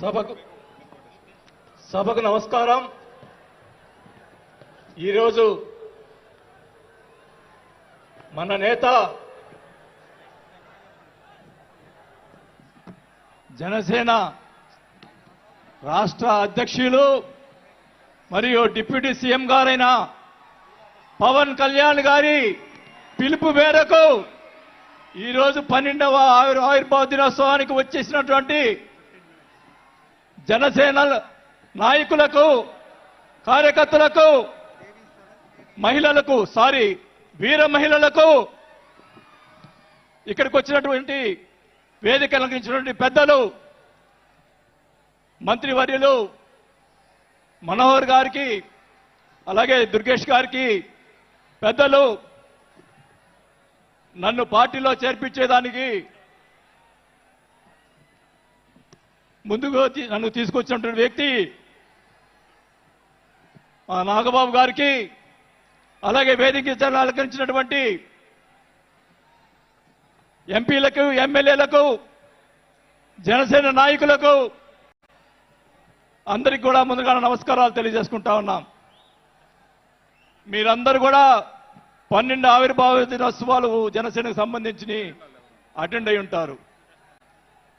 సభకు నమస్కారం. ఈరోజు మన నేత జనసేన రాష్ట్ర అధ్యక్షులు మరియు డిప్యూటీ సీఎం గారైన పవన్ కళ్యాణ్ గారి పిలుపు మేరకు ఈరోజు 12వ ఆవిర్భావ దినోత్సవానికి వచ్చేసినటువంటి జనసేన నాయకులకు, కార్యకర్తలకు, వీర మహిళలకు, ఇక్కడికి వచ్చినటువంటి వేదిక అలంకరించినటువంటి పెద్దలు, మంత్రివర్యులు మనోహర్ గారికి, అలాగే దుర్గేష్ గారికి, పెద్దలు, నన్ను పార్టీలో చేర్పించేదానికి ముందుకు నన్ను తీసుకొచ్చినటువంటి వ్యక్తి నాగబాబు గారికి, అలాగే వేదిక అలంకరించినటువంటి ఎంపీలకు, ఎమ్మెల్యేలకు, జనసేన నాయకులకు అందరికీ కూడా ముందుగా నమస్కారాలు తెలియజేసుకుంటా ఉన్నాం. మీరందరూ కూడా 12 ఆవిర్భావ దినోత్సవాలు జనసేనకు సంబంధించి అటెండ్ అయి ఉంటారు.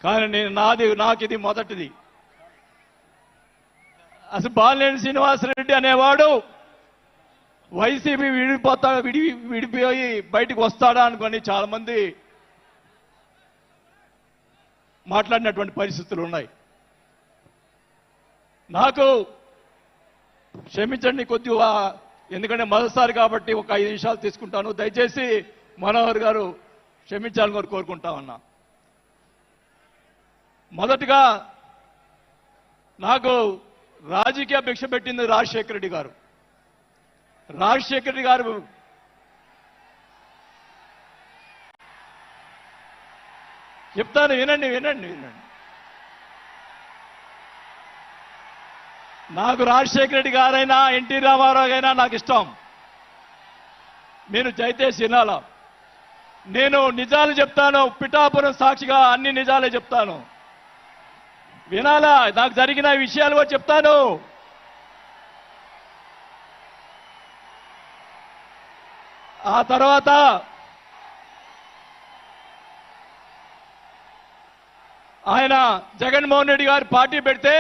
కానీ నాకు ఇది మొదటిది. అసలు బాలినేని శ్రీనివాసరెడ్డి అనేవాడు వైసీపీ విడిపోయి బయటికి వస్తాడా అనుకొని చాలా మంది మాట్లాడినటువంటి పరిస్థితులు ఉన్నాయి. నాకు క్షమించండి కొద్దిగా, ఎందుకంటే మొదటిసారి కాబట్టి ఒక 5 నిమిషాలు తీసుకుంటాను. దయచేసి మనోహర్ గారు క్షమించాలని కోరుకుంటా ఉన్నా. మొదటిగా నాకు రాజకీయ భిక్ష పెట్టింది రాజశేఖర రెడ్డి గారు. రాజశేఖర రెడ్డి గారు చెప్తాను, వినండి. నాకు రాజశేఖర రెడ్డి గారైనా ఎన్టీ రామారావు అయినా నాకు ఇష్టం. నేను దయచేసి వినాలా. నేను నిజాలు చెప్తాను, పిఠాపురం సాక్షిగా అన్ని నిజాలే చెప్తాను. వినాలా, నాకు జరిగిన విషయాలు కూడా చెప్తాను. ఆ తర్వాత ఆయన జగన్మోహన్ రెడ్డి గారు పార్టీ పెడితే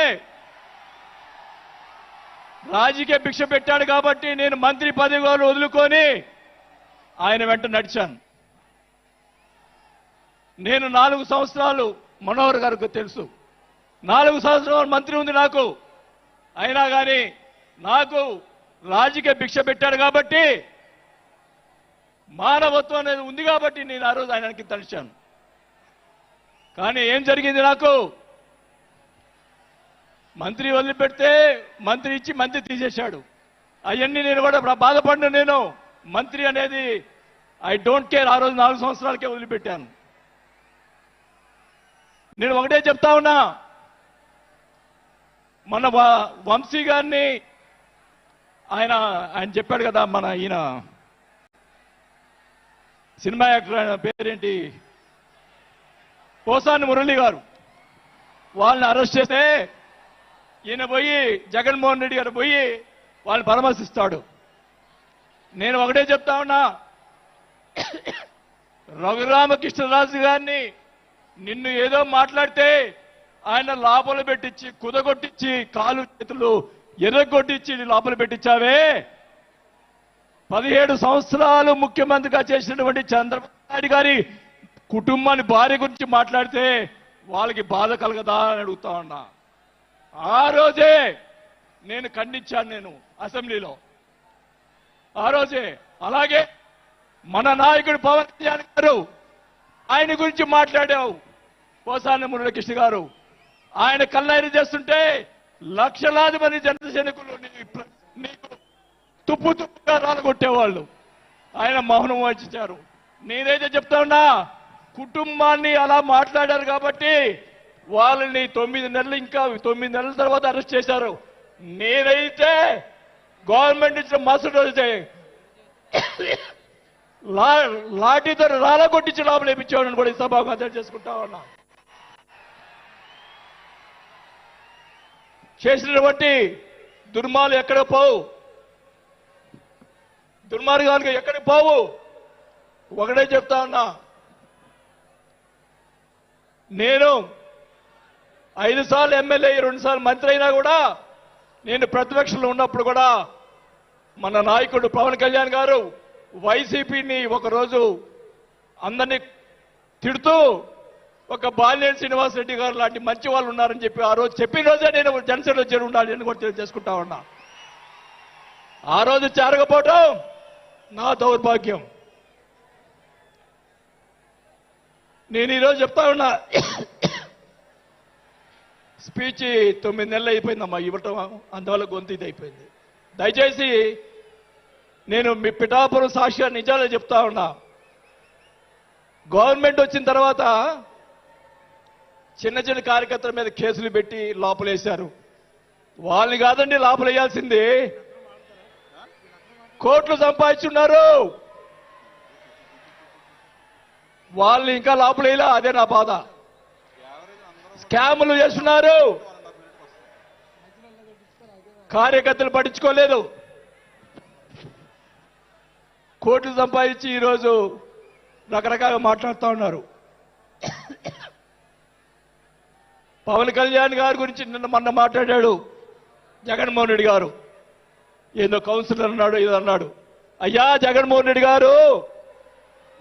రాజకీయ భిక్ష పెట్టాడు కాబట్టి నేను మంత్రి పదవి వదులుకొని ఆయన వెంట నడిచాను. నేను 4 సంవత్సరాలు, మనోహర్ గారికి తెలుసు, 4 సంవత్సరాలు మంత్రి ఉంది నాకు. అయినా కానీ నాకు రాజకీయ భిక్ష పెట్టాడు కాబట్టి, మానవత్వం అనేది ఉంది కాబట్టి నేను ఆ రోజు ఆయనకి తలిచాను. కానీ ఏం జరిగింది, నాకు మంత్రి వదిలిపెడితే మంత్రి ఇచ్చి మంత్రి తీసేశాడు. అవన్నీ నేను కూడా బాధపడిన, నేను మంత్రి అనేది ఐ డోంట్ కేర్. ఆ రోజు 4 సంవత్సరాలకే వదిలిపెట్టాను. నేను ఒకటే చెప్తా ఉన్నా, మన వంశీ గారిని ఆయన చెప్పాడు కదా, మన ఈయన సినిమా యాక్టర్, ఆయన పేరేంటి, పోసాని మురళి గారు, వాళ్ళని అరెస్ట్ చేస్తే ఈయన పోయి జగన్మోహన్ రెడ్డి గారు పోయి వాళ్ళని పరామర్శిస్తాడు. నేను ఒకటే చెప్తా ఉన్నా, రఘురామకృష్ణరాజు గారిని నిన్ను ఏదో మాట్లాడితే ఆయన లోపల పెట్టించి, కుదగొట్టించి, కాలు చేతులు ఎర్రగొట్టించి లోపల పెట్టించావే. 17 సంవత్సరాలు ముఖ్యమంత్రిగా చేసినటువంటి చంద్రబాబు నాయుడు గారి కుటుంబాన్ని, భార్య గురించి మాట్లాడితే వాళ్ళకి బాధ కలగదా అని అడుగుతా ఉన్నా. ఆ రోజే నేను ఖండించాను, నేను అసెంబ్లీలో ఆ రోజే. అలాగే మన నాయకుడు పవన్ కళ్యాణ్ గారు, ఆయన గురించి మాట్లాడావు, పోసాని మురళీకృష్ణ గారు. ఆయన కళ్ళైన చేస్తుంటే లక్షలాది మంది జనసైనికులు నీకు తుప్పుగా రాలగొట్టేవాళ్ళు. ఆయన మౌనం వహించారు. నేనైతే చెప్తా ఉన్నా, కుటుంబాన్ని అలా మాట్లాడారు కాబట్టి వాళ్ళని 9 నెలలు, ఇంకా 9 నెలల తర్వాత అరెస్ట్ చేశారు. నేనైతే గవర్నమెంట్ ఇచ్చిన మరుసటి రోజే లాఠీతో రాలగొట్టించి లోపల వేయించేవాడిని కూడా ఈ సభకు అర్థం చేసుకుంటా ఉన్నా. చేసినటువంటి దుర్మార్గాలు ఎక్కడ పోవు, దుర్మార్గాలు ఎక్కడికి పోవు. ఒకటే చెప్తా ఉన్నా, నేను 5 సార్లు ఎమ్మెల్యే 2 సార్లు మంత్రి అయినా కూడా, నేను ప్రతిపక్షంలో ఉన్నప్పుడు కూడా మన నాయకుడు పవన్ కళ్యాణ్ గారు వైసీపీని ఒకరోజు అందరినీ తిడుతూ ఒక బాలినేని శ్రీనివాసరెడ్డి గారు లాంటి మంచి వాళ్ళు ఉన్నారని చెప్పి ఆ రోజు చెప్పిన రోజే నేను జనసేనలో చేరి ఉండాలి అని కూడా తెలియజేసుకుంటా ఉన్నా. ఆ రోజు చేరకపోవటం నా దౌర్భాగ్యం. నేను ఈరోజు చెప్తా ఉన్నా, స్పీచ్ 9 నెలలు అయిపోయిందమ్మా ఇవ్వటం, అందువల్ల గొంతు ఇది అయిపోయింది. దయచేసి నేను మీ పిఠాపురం సాక్షిగా నిజాలే చెప్తా ఉన్నా. గవర్నమెంట్ వచ్చిన తర్వాత చిన్న చిన్న కార్యకర్తల మీద కేసులు పెట్టి లోపలేశారు. వాళ్ళని కాదండి లోపలేయాల్సింది, కోట్లు సంపాదించున్నారు, వాళ్ళని ఇంకా లోపలేలా. అదే నా బాధ. స్కాములు చేస్తున్నారు, కార్యకర్తలు పట్టించుకోలేదు, కోట్లు సంపాదించి ఈరోజు రకరకాలుగా మాట్లాడుతూ ఉన్నారు. పవన్ కళ్యాణ్ గారి గురించి మొన్న మాట్లాడాడు జగన్మోహన్ రెడ్డి గారు, ఏదో కౌన్సిలర్ అన్నాడు, ఏదో అన్నాడు. అయ్యా జగన్మోహన్ రెడ్డి గారు,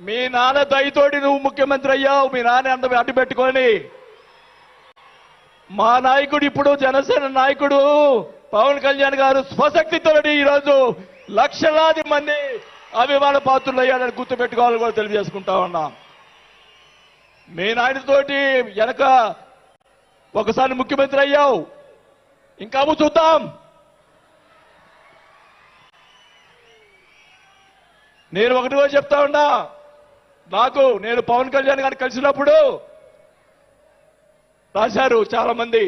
మీ నాన్న దయతోటి నువ్వు ముఖ్యమంత్రి అయ్యావు, మీ నాన్న అంత అడ్డు పెట్టుకొని. మా నాయకుడు ఇప్పుడు జనసేన నాయకుడు పవన్ కళ్యాణ్ గారు స్వశక్తితో ఈరోజు లక్షలాది మంది అభిమాన పాత్రులు అయ్యాడని గుర్తుపెట్టుకోవాలని కూడా తెలియజేసుకుంటా ఉన్నా. మీ నాయనతోటి వెనక ఒకసారి ముఖ్యమంత్రి అయ్యావు, ఇంకా చూద్దాం. నేను ఒకటి కూడా చెప్తా ఉన్నా, నేను పవన్ కళ్యాణ్ గారిని కలిసినప్పుడు రాశారు చాలా మంది,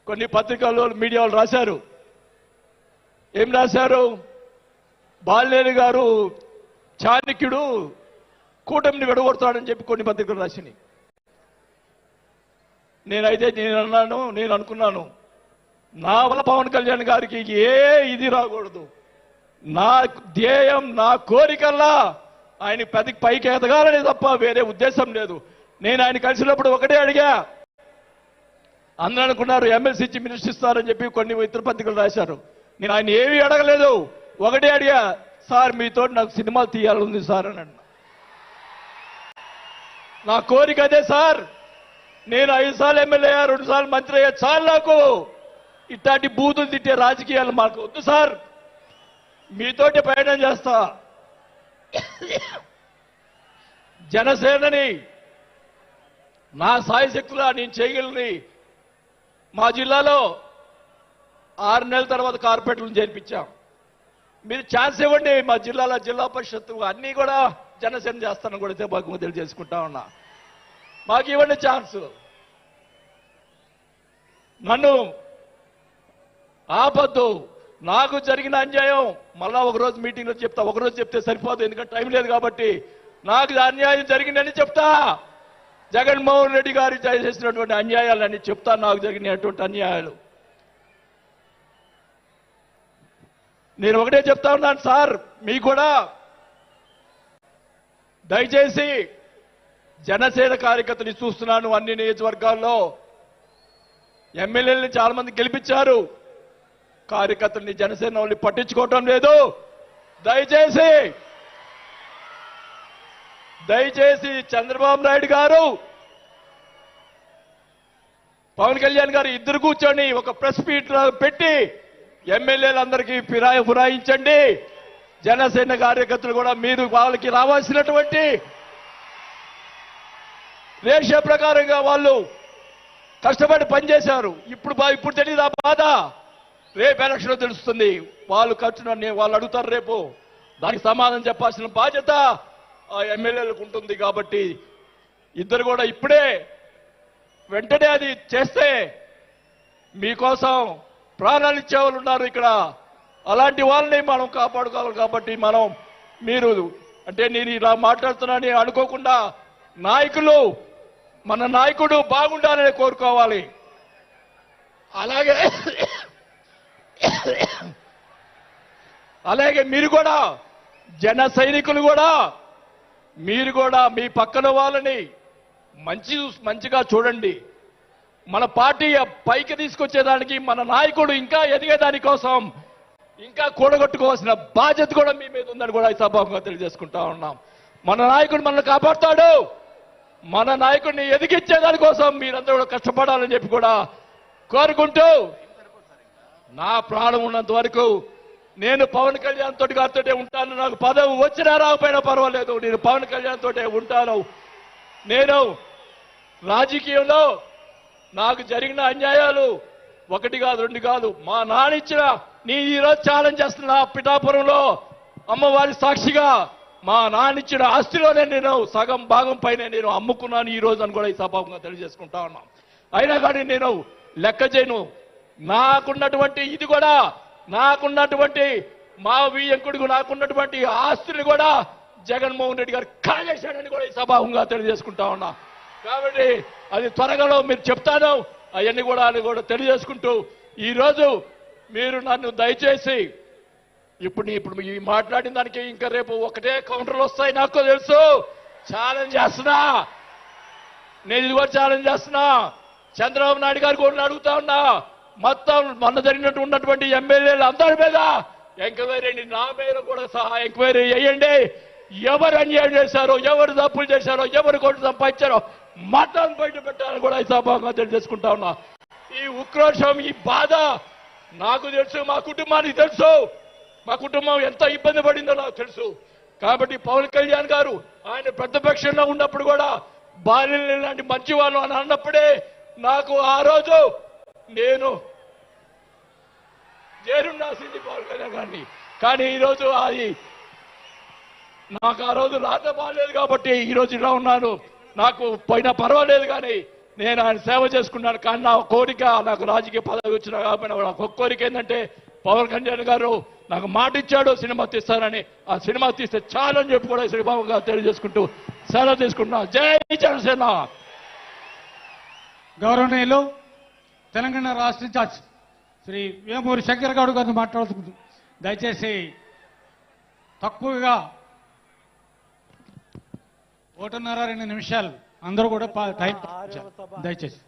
కొన్ని పత్రికల్లో మీడియాలో రాశారు. ఏం రాశారు? బాలినేని గారు చాణక్యుడు, కూటమిని విడగొడతాడని చెప్పి కొన్ని పత్రికలు రాసినాయి. నేను అనుకున్నాను, నా వల్ల పవన్ కళ్యాణ్ గారికి ఏ ఇది రాకూడదు. నా ధ్యేయం, నా కోరికల్లా ఆయన పైకి ఎదగాలని తప్ప వేరే ఉద్దేశం లేదు. నేను ఆయన కలిసినప్పుడు ఒకటే అడిగా, అందరూ అనుకున్నారు ఎమ్మెల్సీ ఇచ్చి మినిస్టర్ ఇస్తారని చెప్పి కొన్ని ఇతర పత్రికలు రాశారు. నేను ఆయన ఏమీ అడగలేదు, ఒకటే అడిగా, సార్ మీతో నాకు సినిమాలు తీయాలని సార్ అని అన్నా. నా కోరిక అదే సార్. నేను 5 సార్లు ఎమ్మెల్యే అయ్యా, 2 సార్లు మంత్రి అయ్యా, చాలు నాకు. ఇట్లాంటి బూతులు తిట్టే రాజకీయాలు మాకు వద్దు సార్, మీతోటి ప్రయాణం చేస్తా. జనసేనని నా సాయి శక్తులా నేను చేయగలని. మా జిల్లాలో 6 నెలల తర్వాత కార్పొరేట్లను చేర్పించాం. మీరు ఛాన్స్ ఇవ్వండి, మా జిల్లాలో జిల్లా పరిషత్తు అన్నీ కూడా జనసేన చేస్తానని కూడా మాకు తెలియజేసుకుంటా ఉన్నా. మాకు ఇవ్వండి ఛాన్స్. నన్ను ఆపద్దు. నాకు జరిగిన అన్యాయం మళ్ళా ఒకరోజు మీటింగ్లో చెప్తా. ఒకరోజు చెప్తే సరిపోదు, ఎందుకంటే టైం లేదు కాబట్టి. నాకు అన్యాయం జరిగిందని చెప్తా. జగన్మోహన్ రెడ్డి గారు చేసినటువంటి అన్యాయాలని చెప్తా, నాకు జరిగినటువంటి అన్యాయాలు. నేను ఒకటే చెప్తా ఉన్నాను సార్, మీకు కూడా దయచేసి జనసేన కార్యకర్తలు చూస్తున్నాను. అన్ని నియోజకవర్గాల్లో ఎమ్మెల్యేలని చాలా మంది గెలిపించారు, కార్యకర్తల్ని జనసేన వాళ్ళు పట్టించుకోవటం లేదు. దయచేసి చంద్రబాబు నాయుడు గారు, పవన్ కళ్యాణ్ గారు ఇద్దరు కూర్చొని ఒక ప్రెస్ మీట్ పెట్టి ఎమ్మెల్యేలందరికీ ఫిరాయించండి. జనసేన కార్యకర్తలు కూడా మీరు వాళ్ళకి రావాల్సినటువంటి రేషియో ప్రకారంగా వాళ్ళు కష్టపడి పనిచేశారు. ఇప్పుడు తెలియదు ఆ బాధ. రేపు ఎలక్షన్ తెలుస్తుంది. వాళ్ళు ఖర్చునని వాళ్ళు అడుగుతారు రేపు, దానికి సమాధానం చెప్పాల్సిన బాధ్యత ఆ ఎమ్మెల్యేలకు ఉంటుంది. కాబట్టి ఇద్దరు కూడా ఇప్పుడే వెంటనే అది చేస్తే మీకోసం ప్రాణాలు ఇచ్చేవాళ్ళు ఉన్నారు ఇక్కడ. అలాంటి వాళ్ళని మనం కాపాడుకోవాలి. కాబట్టి మీరు అంటే నేను ఇలా మాట్లాడుతున్నానని అనుకోకుండా మన నాయకుడు బాగుండాలని కోరుకోవాలి. అలాగే అలాగే మీరు కూడా జన సైనికులు కూడా మీరు కూడా మీ పక్కన వాళ్ళని మంచిగా చూడండి. మన పార్టీ పైకి తీసుకొచ్చేదానికి మన నాయకుడు ఇంకా ఎదిగేదాని కోసం ఇంకా కూడగొట్టుకోవాల్సిన బాధ్యత కూడా మీ మీద ఉందని కూడా ఈ సభాముఖంగా తెలియజేసుకుంటా ఉన్నాం. మన నాయకుడు మనల్ని కాపాడుతాడు. మన నాయకుడిని ఎదిగించేదాని కోసం మీరందరూ కూడా కష్టపడాలని చెప్పి కూడా కోరుకుంటూ నా ప్రాణం ఉన్నంత వరకు నేను పవన్ కళ్యాణ్ తోటి గారితోటే ఉంటాను. నాకు పదవి వచ్చినా రాకపోయినా పర్వాలేదు, నేను పవన్ కళ్యాణ్ తోటే ఉంటాను. నేను రాజకీయంలో నాకు జరిగిన అన్యాయాలు ఒకటి కాదు రెండు కాదు, మా నానిచ్చిన నీ ఈరోజు ఛాలెంజ్ చేస్తున్నా పిఠాపురంలో అమ్మవారి సాక్షిగా మా నానిచ్చిన ఆస్తిలోనే నేను సగం భాగం పైన నేను అమ్ముకున్నాను ఈ రోజు అని కూడా ఈ సభాముఖంగా తెలియజేసుకుంటా ఉన్నాం. అయినా కానీ నేను లెక్క చేయను. నాకున్నటువంటి ఇది కూడా నాకున్నటువంటి మా వియ్యంకుడికి నాకున్నటువంటి ఆస్తులు కూడా జగన్మోహన్ రెడ్డి గారు కాజేశాడని కూడా ఈ సభాముఖంగా తెలియజేసుకుంటా ఉన్నా. కాబట్టి అది త్వరగా మీరు చెప్తాను అవన్నీ కూడా తెలియజేసుకుంటూ ఈరోజు మీరు నన్ను దయచేసి ఇప్పుడు ఈ మాట్లాడిన దానికి ఇంకా రేపు ఒకటే కౌంటర్లు వస్తాయి నాకు తెలుసు. ఛాలెంజ్ చేస్తున్నా, నేను ఇది కూడా ఛాలెంజ్ చేస్తున్నా. చంద్రబాబు నాయుడు గారు కూడా అడుగుతా ఉన్నా, మొత్తం మొన్న జరిగినట్టు ఉన్నటువంటి ఎమ్మెల్యేలు అందరి మీద ఎంక్వైరీ నా మీద కూడా సహా ఎంక్వైరీ చేయండి. ఎవరు అన్యాయం చేశారో, ఎవరు తప్పులు చేశారో, ఎవరు కొట్టు సంపాదించారో మొత్తం బయట పెట్టాలని కూడా ఈ సభాగా తెలియజేసుకుంటా ఉన్నా. ఈ ఉక్రోషం ఈ బాధ నాకు తెలుసు, మా కుటుంబానికి తెలుసు. మా కుటుంబం ఎంత ఇబ్బంది పడిందో నాకు తెలుసు. కాబట్టి పవన్ కళ్యాణ్ గారు ఆయన ప్రతిపక్షంలో ఉన్నప్పుడు కూడా బాల్యం లాంటి మంచి వాళ్ళు అని అన్నప్పుడే నాకు ఆ రోజు నేను చేరున్నాసింది పవన్ కళ్యాణ్ గారిని. కానీ ఈరోజు అది నాకు ఆ రోజు రాత బాగాలేదు కాబట్టి ఈరోజు ఇలా ఉన్నాను. నాకు పోయినా పర్వాలేదు కానీ నేను ఆయన సేవ చేసుకున్నాను. కానీ నా కోరిక నాకు రాజకీయ పదవి వచ్చినా కాబట్టి నాకు ఒక కోరిక ఏంటంటే పవన్ కళ్యాణ్ గారు నాకు మాట ఇచ్చాడు సినిమా తీస్తానని. ఆ సినిమా తీస్తే చాలని చెప్పి కూడా శ్రీబాబుగా తెలియజేసుకుంటూ సెలవు తీసుకుంటున్నా. జై జనసేన. గౌరవనీయులు తెలంగాణ రాష్ట్ర ఇన్ఛార్జ్ శ్రీ వేమూరి శంకర్ గౌడ్ గారిని మాట్లాడుతుంది. దయచేసి తక్కువగా 1.5-2 నిమిషాలు అందరూ కూడా టైం దయచేసి